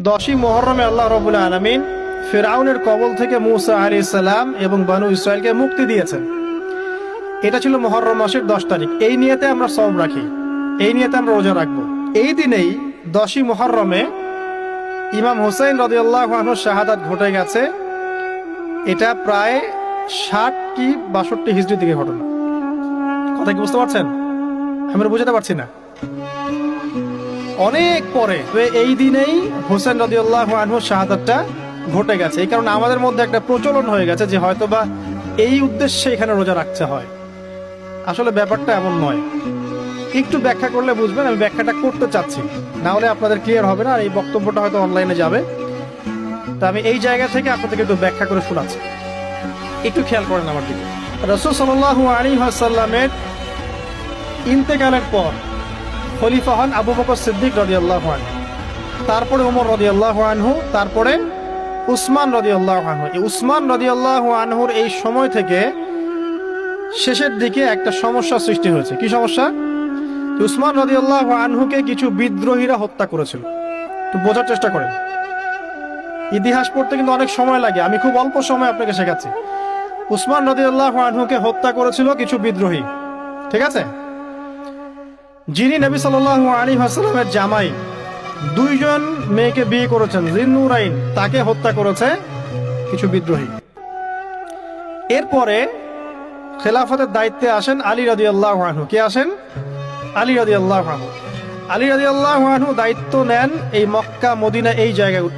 10ই মুহররমে আল্লাহ রাব্বুল আলামিন ফিরআউনের কবল থেকে মূসা আলাইহিস সালাম এবং বনু ইসরাইলকে মুক্তি দিয়েছেন। এটা ছিল মুহররম মাসের 10 তারিখ। এই নিয়তে আমরা সওম রাখি, এই নিয়তে আমরা রোজা রাখবো। এই দিনেই 10ই মুহররমে ইমাম হুসাইন রাদিয়াল্লাহু আনহু শাহাদাত ঘটে গেছে। এটা প্রায় 60 কি 62 হিজরি থেকে ঘটনা। কথা কি বুঝতে পারছেন? আমরা বুঝতে পারছি না, অনেক পরে। এই দিনেই হুসাইন রাদিয়াল্লাহু আনহু শাহাদাতটা ঘটে গেছে। এই কারণে আমাদের মধ্যে একটা প্রচলন হয়ে গেছে যে হয়তোবা এই উদ্দেশ্যে এখানে রোজা রাখতে হয়। আসলে ব্যাপারটা এমন নয়। একটু ব্যাখ্যা করলে বুঝবেন, আমি ব্যাখ্যাটা করতে চাচ্ছি, না হলে আপনাদের ক্লিয়ার হবে না। আর এই বক্তব্যটা হয়তো অনলাইনে যাবে, তা আমি এই জায়গা থেকে আপনাদেরকে একটু ব্যাখ্যা করে শোনাচ্ছি। একটু খেয়াল করেন আমার দিকে। রাসূল সাল্লাল্লাহু আলাইহি ওয়াসাল্লামের ইন্তেকালের পর খলিফা হন আবু বকর সিদ্দিক রাদিয়াল্লাহু আনহু, তারপরে ওমর রাদিয়াল্লাহু আনহু, তারপরে উসমান রাদিয়াল্লাহু আনহু। এই উসমান রাদিয়াল্লাহু আনহুর এই সময় থেকে শেষের দিকে একটা সমস্যা সৃষ্টি হয়েছে। কি সমস্যা? উসমান রাদিয়াল্লাহু আনহুকে কিছু বিদ্রোহীরা হত্যা করেছিল। একটু বোঝার চেষ্টা করেন, ইতিহাস পড়তে কিন্তু অনেক সময় লাগে, আমি খুব অল্প সময় আপনাকে শেখাচ্ছি। উসমান রাদিয়াল্লাহু আনহুকে হত্যা করেছিল কিছু বিদ্রোহী, ঠিক আছে? যিনি নবী সাল্লাল্লাহু আলাইহি ওয়াসাল্লামের জামাই, 2 জন মেয়েকে বিয়ে করেছেন, জিন্নুরাইন, তাকে হত্যা করেছে কিছু বিদ্রোহী। এরপরে খেলাফতের দায়িত্বে আসেন আলী রাদিয়াল্লাহু আনহু। কে আসেন? আলী রাদিয়াল্লাহু আনহু। আলী রাদিয়াল্লাহু আনহু দায়িত্ব নেন এই মক্কা মদিনা এই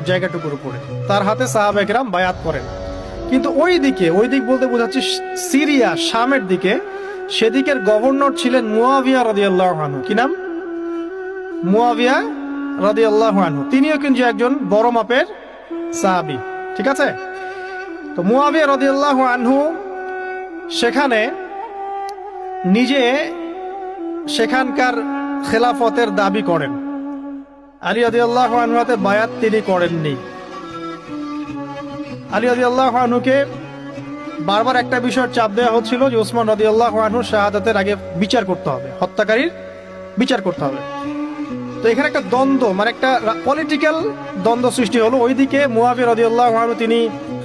জায়গাটুকুর উপরে। তার হাতে সাহাবায়ে কেরাম বায়াত করেন। কিন্তু ওই দিক বলতে বোঝাচ্ছি সিরিয়া, শামের দিকে, সেদিকের গভর্নর ছিলেন মুয়াবিয়া রাদিয়াল্লাহু আনহু। কি নাম? মুয়াবিয়া রাদিয়াল্লাহু আনহু। তিনিও কিন্তু একজন বড় মাপের সাহাবী, ঠিক আছে? তো মুয়াবিয়া রাদিয়াল্লাহু আনহু সেখানে নিজে সেখানকার খেলাফতের দাবি করেন। আলী রাদিয়াল্লাহু আনহু হাতে বায়াত তিনি করেননি। আলী রাদিয়াল্লাহু আনহুকে বারবার একটা বিষয়ের চাপ দেওয়া হচ্ছিল যে ওসমান রাদিয়াল্লাহু আনহু শাহাদাতের আগে বিচার করতে হবে, হত্যাকারীর বিচার করতে হবে। তো এখানে একটা দ্বন্দ্ব, মানে একটা পলিটিক্যাল দ্বন্দ্ব সৃষ্টি হলো। ওইদিকে মুয়াবিয়া রাদিয়াল্লাহু আনহু তিনি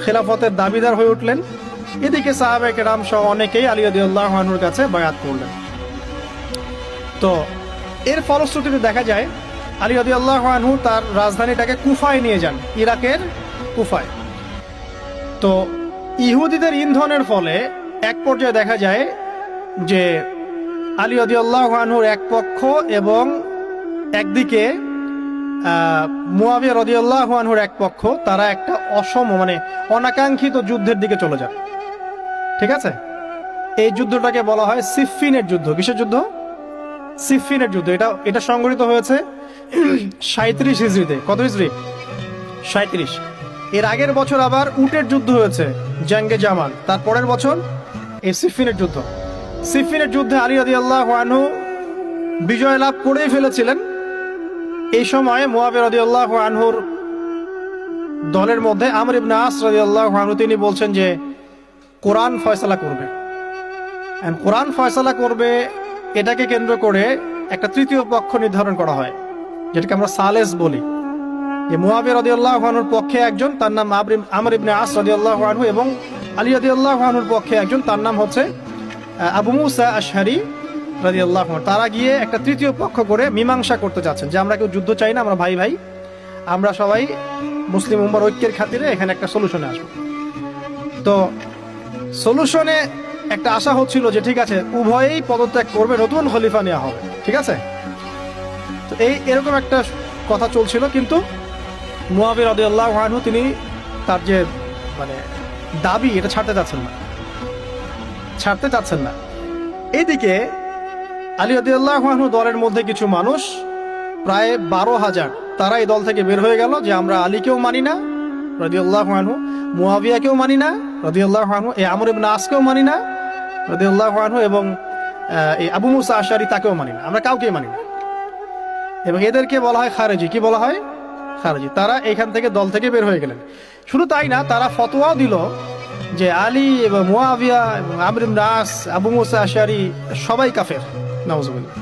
খেলাফতের দাবিদার হয়ে উঠলেন, এদিকে সাহাবায়ে কেরাম সহ অনেকেই আলী রাদিয়াল্লাহু আনহুর কাছে বায়াত করলেন। তো এর ফলশ্রুতিতে দেখা যায় আলী রাদিয়াল্লাহু আনহু তার রাজধানীটাকে কুফায় নিয়ে যান, ইরাকের কুফায়। তো ইহুদিদের ইন্ধনের ফলে এক পর্যায়ে দেখা যায় যে আলী রাদিয়াল্লাহু আনহুর এক পক্ষ এবং একদিকে মুয়াবিয়া রাদিয়াল্লাহু আনহুর এক পক্ষ, তারা একটা মানে অনাকাঙ্ক্ষিত যুদ্ধের দিকে চলে যান, ঠিক আছে? এই যুদ্ধটাকে বলা হয় সিফফিনের যুদ্ধ। কিসের যুদ্ধ? সিফফিনের যুদ্ধ। এটা সংঘটিত হয়েছে 37 হিজরিতে। কত হিজরি? 37। এর আগের বছর আবার উটের যুদ্ধ হয়েছে, জঙ্গে জামাল। তারপরের বছর এই সিফফিনের যুদ্ধ। সিফফিনের যুদ্ধে আলী রাদিয়াল্লাহু আনহু বিজয় লাভ করেই ফেলেছিলেন। এই সময় মুয়াবিয়া রাদিয়াল্লাহু আনহুর দলের মধ্যে আমর ইবনে আস রাদিয়াল্লাহু আনহু তিনি বলছেন যে কোরআন ফয়সালা করবে। কোরআন ফয়সালা করবে, এটাকে কেন্দ্র করে একটা তৃতীয় পক্ষ নির্ধারণ করা হয়, যেটাকে আমরা সালেস বলি। যে মুয়াবিয়া রাদিয়াল্লাহু আনহুর পক্ষে একজন, তার নাম আমর ইবনে আস রাদিয়াল্লাহু আনহু, এবং আলী রাদিয়াল্লাহু আনহুর পক্ষে একজন, তার নাম হচ্ছে আবু মুসা আশআরী রাদিয়াল্লাহু আনহু। তারা গিয়ে একটা তৃতীয় পক্ষ করে মীমাংসা করতে যাচ্ছেন যে আমরা কেউ যুদ্ধ চাই না, আমরা ভাই ভাই, আমরা সবাই মুসলিম উম্মার ঐক্যের খাতিরে এখানে একটা সলিউশনে আসবো। তো সলিউশনে একটা আশা হচ্ছিল যে ঠিক আছে, উভয়েই পদত্যাগ করবে, নতুন খলিফা নেওয়া হবে, ঠিক আছে? তো এরকম একটা কথা চলছিল। কিন্তু মুয়াবিয়া রাদিয়াল্লাহু আনহু তিনি তার যে মানে দাবি, এটা ছাড়তে চাচ্ছেন না। এইদিকে আলী রাদিয়াল্লাহু আনহু দলের মধ্যে কিছু মানুষ, প্রায় 12,000, তারা এই দল থেকে বের হয়ে গেল যে আমরা আলীকেও মানি না রাদিয়াল্লাহু আনহু, মুয়াবিয়াকেও মানি না রাদিয়াল্লাহু আনহু, এই আমর ইবনে আসকেও মানি না রাদিয়াল্লাহু আনহু, এবং এই আবু মুসা আশআরী তাকেও মানি না, আমরা কাউকেই মানি না। এবং এদেরকে বলা হয় খারেজি। কি বলা হয়? খারেজি। তারা এখান থেকে দল থেকে বের হয়ে গেলেন। শুধু তাই না, তারা ফতোয়াও দিল যে আলী এবং মুয়াবিয়া এবং আমর ইবনে আস, আবু মুসা আশআরী সবাই কাফের। নাউজুবিল্লাহ।